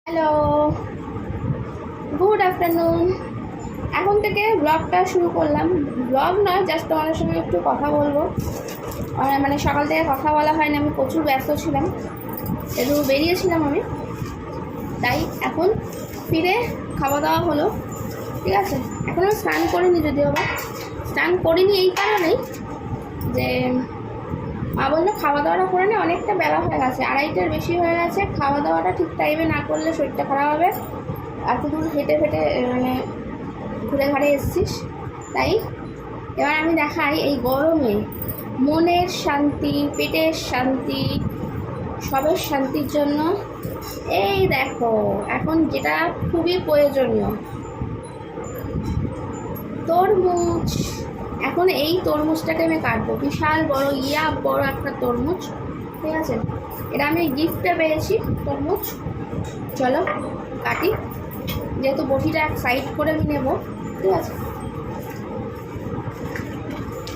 Hello, good afternoon. এখন থেকে ব্লগটা শুরু করলাম। ব্লগ নয়, জাস্ট তোমাদের সঙ্গে একটু কথা বলবো। মানে সকাল থেকে কথা বলা হয়নি, আমি প্রচুর ব্যস্ত ছিলাম, একটু বেরিয়েছিলাম আমি। তাই এখন ফিরে খাওয়া দাওয়া হলো, ঠিক আছে। এখন আমি স্নান করিনি, যদিও বা স্নান করিনি এই কারণেই যে মা বললো খাওয়া দাওয়াটা করে নে, অনেকটা বেলা হয়ে গেছে, 2:30টার বেশি হয়ে গেছে। খাওয়া দাওয়াটা ঠিক টাইমে না করলে শরীরটা খারাপ হবে। এত দূর হেঁটে ফেটে মানে ঘুরে ঘাড়ে এসছিস, তাই এবার আমি দেখাই এই গরমে মনের শান্তি, পেটের শান্তি, সবের শান্তির জন্য এই দেখো এখন যেটা খুবই প্রয়োজনীয়, তরমুজ। এখন এই তরমুজটাকে আমি কাটবো, বিশাল বড় বড় একটা তরমুজ, ঠিক আছে। এটা আমি গিফটে পেয়েছি তরমুজ। চলো কাটি, যেহেতু বটিটা এক সাইড করে আমি নেবো, ঠিক আছে।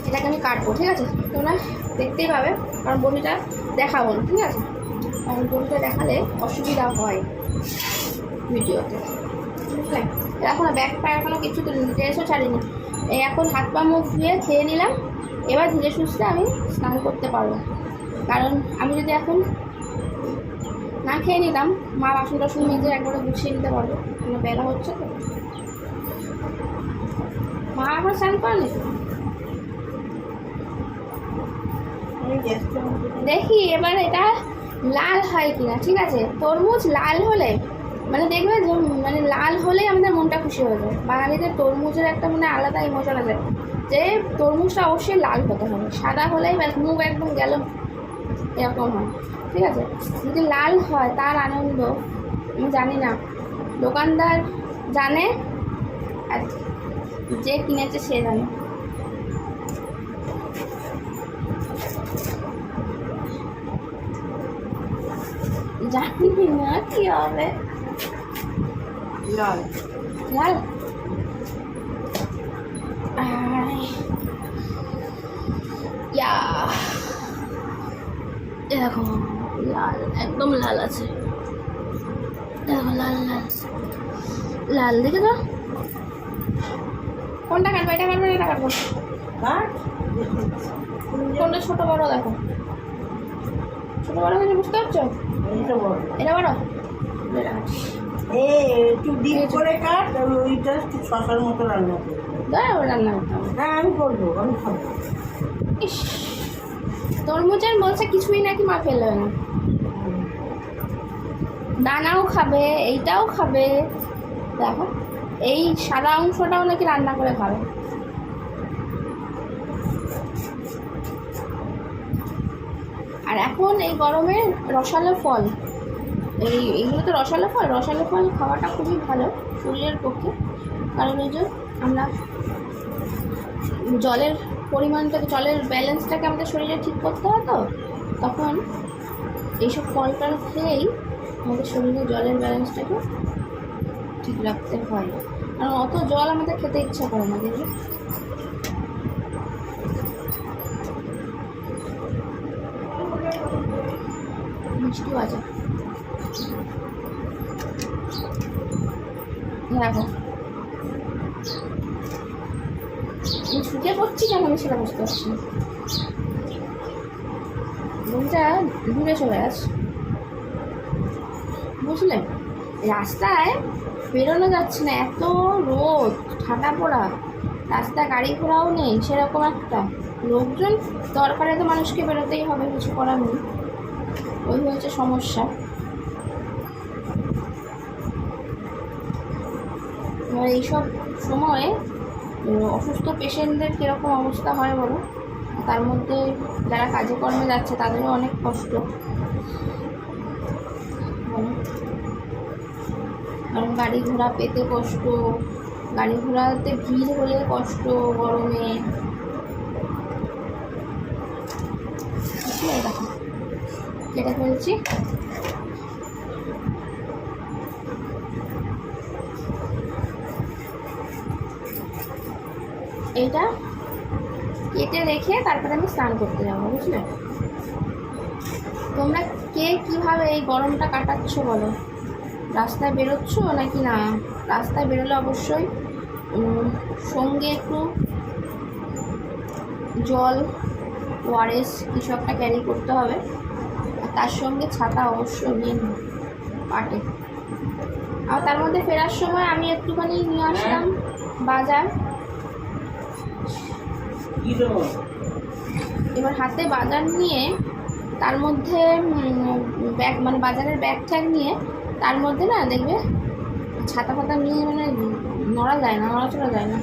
এটাকে আমি কাটবো, ঠিক আছে। তোমরা দেখতেই পাবে, কারণ বটিটা দেখাবো, ঠিক আছে। কারণ বটিটা দেখালে অসুবিধা হয় ভিডিওতে, বুঝলেন। এখনো ব্যাগ পা এখনো কিছু ড্রেসও ছাড়িনি। এই এখন হাত পা মুখ ধুয়ে খেয়ে নিলাম, এবার ধীরে সুস্থে আমি স্নান করতে পারবো। কারণ আমি যদি এখন না খেয়ে নিতাম, মা বাসন টাসন মেজে একবারে গুছিয়ে নিতে পারবো, কোনো বেলা হচ্ছে তো। মা এখন স্নান করেনি, দেখি এবার এটা লাল হয় কিনা, ঠিক আছে। তরমুজ লাল হলে মানে দেখবে যে মানে লাল হলেই আমাদের মনটা খুশি হয়ে যায়। বাঙালিদের তরমুজের একটা মানে আলাদা ইমোশন আছে, যে তরমুজটা অবশ্যই লাল হতে হবে, সাদা হলেই ব্যাস মুখ একদম গেল, এরকম হয়, ঠিক আছে। যদি লাল হয় তার আনন্দ আমি জানি না, দোকানদার জানে আর যে কিনেছে সে জানে। জানি না কি হবে, লাল লাল দেখো লাল, একদম লাল আছে, দেখো লাল লাল লাল, দেখে তো। কোনটা কাটবো, এটা কাটবো এটা কাটবো, কোনটা ছোট বড় দেখো, ছোট বড় হয়েছে, বুঝতে পারছো। এটা বড়, একটু ডিপ করে কাট, ওইটা একটু শশার মতো রান্না করবো। রান্না করতে হবে। হ্যাঁ আমি করবো, আমি খাবো। ইস, তরমুজের বলছে কিছুই নাকি মা ফেলবে না, দানাও খাবে, এইটাও খাবে, দেখো এই সাদা অংশটাও নাকি রান্না করে খাবে। আর এখন এই গরমে রসালো ফল, এইগুলো তো রসালো ফল খাওয়াটা খুবই ভালো শরীরের পক্ষে। কারণ ওই যে আমরা জলের পরিমাণটাকে, জলের ব্যালেন্সটাকে আমাদের শরীরে ঠিক করতে হয়, তো তখন এইসব ফল টল খেয়েই আমাদের শরীরে জলের ব্যালেন্সটাকে ঠিক রাখতে হয়। কারণ অত জল আমাদের খেতে ইচ্ছা করে না, দেখবে। মিষ্টি বাজা দেখো, শুকে পড়ছি কেন আমি সেটা বুঝতে পারছি না। বইটা দূরে চলে আসে, বুঝলে। রাস্তায় বেরোনো যাচ্ছে না, এত রোদ, ঠান্ডা পড়া, রাস্তায় গাড়ি ঘোড়াও নেই সেরকম একটা। লোকজন দরকারে তো মানুষকে বেরোতেই হবে, কিছু করার নেই, ওই হচ্ছে সমস্যা। এবার এইসব সময়ে অসুস্থ পেশেন্টদের কীরকম অবস্থা হয় বলো। তার মধ্যে যারা কাজে কর্মে যাচ্ছে তাদেরও অনেক কষ্ট, কারণ গাড়ি ঘোড়া পেতে কষ্ট, গাড়ি ঘোড়াতে ভিড় হলে কষ্ট গরমে। দেখো কেটে ফেলছি, এইটা কেটে রেখে তারপরে আমি স্নান করতে যাবো, বুঝলে। তোমরা কে কীভাবে এই গরমটা কাটাচ্ছ বলো। রাস্তায় বেরোচ্ছ নাকি না? রাস্তায় বেরোলে অবশ্যই সঙ্গে একটু জল, ওআরএস কিছু একটা ক্যারি করতে হবে। আর তার সঙ্গে ছাতা অবশ্যই নিয়ে নিন পাটে। আর তার মধ্যে ফেরার সময় আমি একটুখানি নিয়ে আসলাম বাজার। এবার হাতে বাজার নিয়ে তার মধ্যে ব্যাগ মানে বাজারের ব্যাগ ট্যাগ নিয়ে তার মধ্যে না দেখবে ছাতা ফাতা নিয়ে মানে নড়া যায় না, নড়াচড়া যায় না।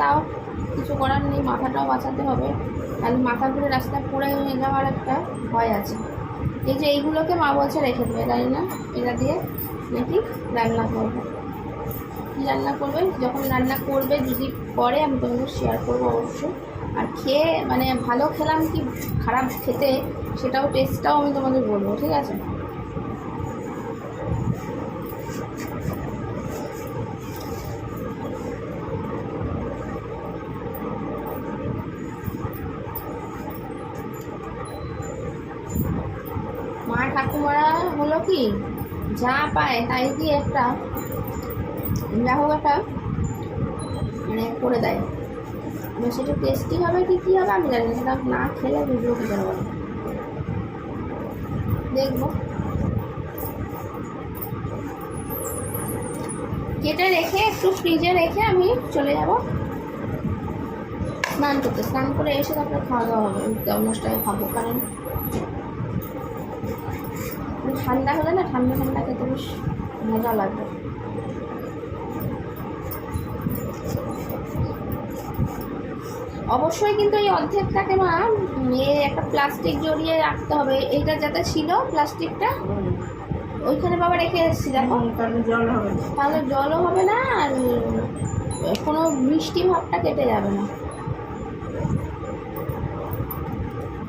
তাও কিছু করার নেই, মাথাটাও বাঁচাতে হবে, তাহলে মাথা ঘুরে রাস্তায় পড়ে যাওয়ার একটা ভয় আছে। এই যে এইগুলোকে মা বলছে রেখে দেবে, তাই না? এটা দিয়ে নাকি রান্না করবে। কী রান্না করবে? যখন রান্না করবে যদি পরে আমি তোমাদের শেয়ার করবো অবশ্যই। আর খেয়ে মানে ভালো খেলাম কি খারাপ খেতে সেটাও টেস্টটাও আমি তোমাদের বলবো, ঠিক আছে? মা ঠাকুমারা হলো কি যা পায় তাই দিয়ে একটা যা হোক একটা মানে করে দেয়। এবার সেটা টেস্টি হবে কি কী হবে আমি জানি না, সেটা না খেলে বুঝবো কী করে বলো। দেখবো কেটে রেখে একটু ফ্রিজে রেখে আমি চলে যাব স্নান করতে। স্নান করে এসে তারপরে খাওয়া দাওয়া হবে। তরমুজটাকে খাবো, কারণ ঠান্ডা হলে না ঠান্ডা ঠান্ডা খেতে বেশ মজা লাগবে। অবশ্যই কিন্তু এই অর্ধেকটাকে মা একটা প্লাস্টিক জড়িয়ে রাখতে হবে। এইটা যাতে ছিল প্লাস্টিকটা ওইখানে বাবা রেখে এসেছি, দেখো জল হবে, তাহলে জলও হবে না আর কোনো মিষ্টি ভাবটা কেটে যাবে না।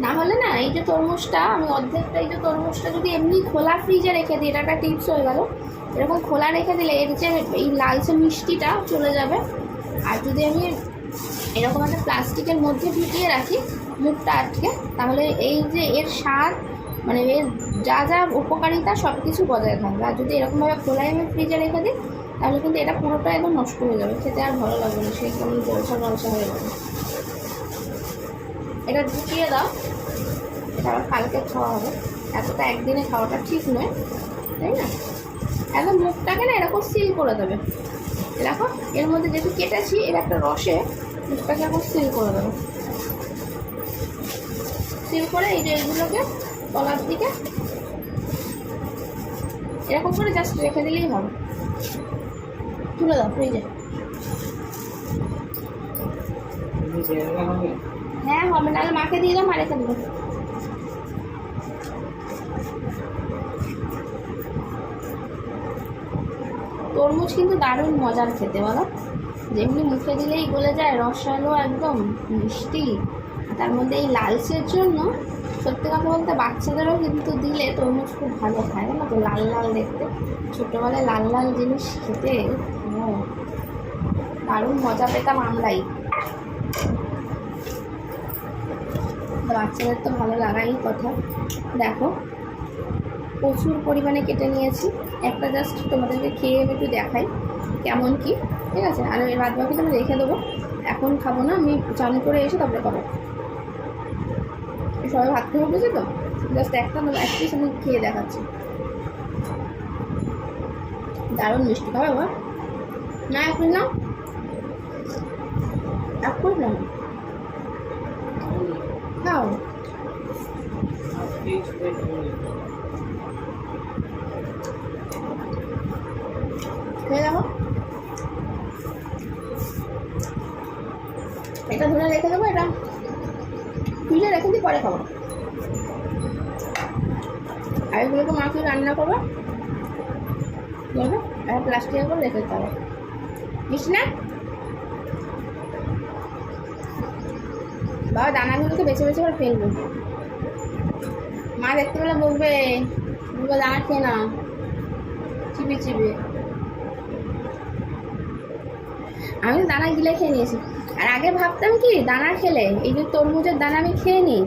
না হলে না এই যে তরমুজটা আমি অর্ধেকটা এই যে তরমুজটা যদি এমনি খোলা ফ্রিজে রেখে দিই, এটা একটা টিপস হয়ে গেল। এরকম খোলা রেখে দিলে এর যে এই লালচে মিষ্টিটা চলে যাবে। আর যদি আমি এরকম একটা প্লাস্টিকের মধ্যে ঢুকিয়ে রাখি মুখটা আটকে, তাহলে এই যে এর স্বাদ মানে এর যা যা উপকারিতা সব কিছু বজায় থাকবে। আর যদি এরকমভাবে খোলাই আমি ফ্রিজে রেখে দিই তাহলে কিন্তু এটা পুরোটা একদম নষ্ট হয়ে যাবে, খেতে আর ভালো লাগবে না, সেই কেমন জলসা জলসা হয়ে যাবে। এটা ঢুকিয়ে দাও, এটা আবার কালকে খাওয়া হবে। এতটা একদিনে খাওয়াটা ঠিক নয়, তাই না? একদম মুখটাকে না এরকম সিল করে দেবে। দেখো এর মধ্যে যেহেতু কেটেছি এর একটা রসে মুখটাকে এখন সিল করে দেবে। সিল করে এই যে এইগুলোকে তলার দিকে এরকম করে জাস্ট রেখে দিলেই হবে। তুলে দাও ফ্রিজে। হ্যাঁ হবে, নাহলে মাকে দিয়ে দাও, মা রেখে দেবো। তরমুজ কিন্তু দারুণ মজার খেতে, বলো? যেমনি মুখে দিলেই গলে যায়, রসালো একদম মিষ্টি। তার মধ্যে এই লালচের জন্য সত্যি কথা বলতে বাচ্চাদেরও কিন্তু দিলে তরমুজ খুব ভালো খায় না তো, লাল লাল দেখতে। ছোটোবেলায় লাল লাল জিনিস খেতে দারুণ মজা পেতাম আমরাই। বাচ্চাদের তো ভালো লাগাই কথা। দেখো প্রচুর পরিমাণে কেটে নিয়েছি, একটা জাস্ট তোমাদেরকে খেয়ে একটু দেখাই কেমন কি, ঠিক আছে? আর এই বাদ বাকি আমি রেখে দেবো, এখন খাবো না, আমি চান করে এসে তারপরে খাবো। সবাই ভাত খেয়ে উঠেছে তো, জাস্ট একটা এক পিস আমি খেয়ে দেখাচ্ছি। দারুণ মিষ্টি, খাবে বাবা? না এখন না, এখন না খাও। খেয়ে দেখো, এটা ধরে রেখে দেবো, এটা ফ্রিজে রেখে দিই, পরে খাবো। আর এগুলোকে মাকে রান্না করবো, আর প্লাস্টিকের করে রেখে দিতে হবে, বুঝছি না? বাবা দানাগুলোকে বেছে বেছে করে ফেলবো, মা দেখতে পেলে বলবে দানা খেয়ে না, চিবি চিবি। আমি তো দানা গিলে খেয়ে নিয়েছি। আর আগে ভাবতাম কি দানা খেলে এই যে তরমুজের দানা আমি খেয়ে নিই,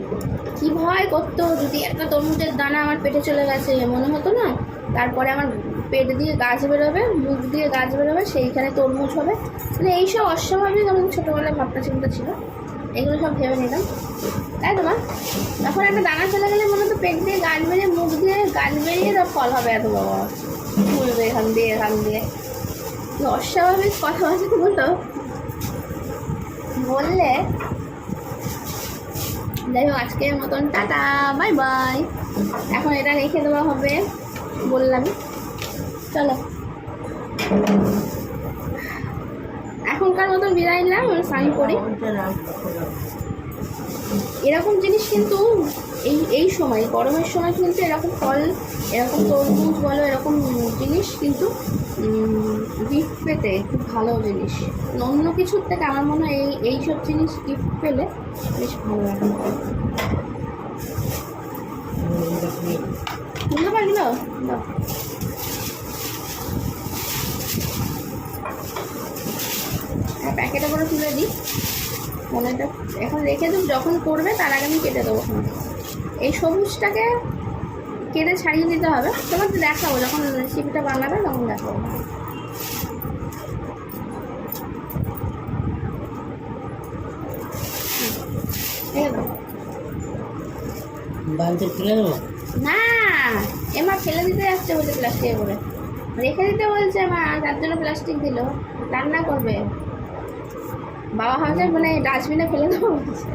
কী ভয় করতো যদি একটা তরমুজের দানা আমার পেটে চলে গেছে, মনে হতো না তারপরে আমার পেট দিয়ে গাছ বেরোবে, মুখ দিয়ে গাছ বেরোবে, সেইখানে তরমুজ হবে। মানে এইসব অস্বাভাবিক আমাদের ছোটোবেলায় ভাবনা চিন্তা ছিল, এগুলো সব ভেবে নিলাম। তাই তো মা? তখন একটা দানা চলে গেলে মনে হতো পেট দিয়ে গাছ বেরিয়ে, মুখ দিয়ে গাছ বেরিয়ে তার ফল হবে এত বড়, ফুলবে এখান দিয়ে এখান দিয়ে। কি অস্বাভাবিক কথাবার্তাগুলো বললে। যাই হোক, আজকের মতন টাটা, বাই বাই। এখন এটা রেখে দেওয়া হবে বললাম। চলো এখনকার মতন বিদায় নিলাম, স্নান করি। এরকম জিনিস কিন্তু এই সময়, গরমের সময় কিন্তু এরকম ফল, এরকম তরমুজ বলো, এরকম জিনিস কিন্তু গিফট পেতে খুব ভালো জিনিস। অন্য কিছুর থেকে আমার মনে হয় এইসব জিনিস গিফট পেলে বেশ ভালো লাগে। বুঝতে পারলো? প্যাকেটে করে তুলে দিই, মনে এখন রেখে দেব, যখন করবে তার আগে আমি কেটে দেবো। এই সবুজটাকে কেটে ছাড়িয়ে দিতে হবে, তোমাকে দেখাবো যখন রেসিপিটা বানাবে তখন দেখাবো। না, এমা ফেলে দিতে যাচ্ছে বলছে প্লাস্টিকে করে, রেখে দিতে বলছে মা, তার জন্য প্লাস্টিক দিল। রান্না করবে বাবা, ভাবছে মানে ডাস্টবিনে ফেলে দেবো বলছে।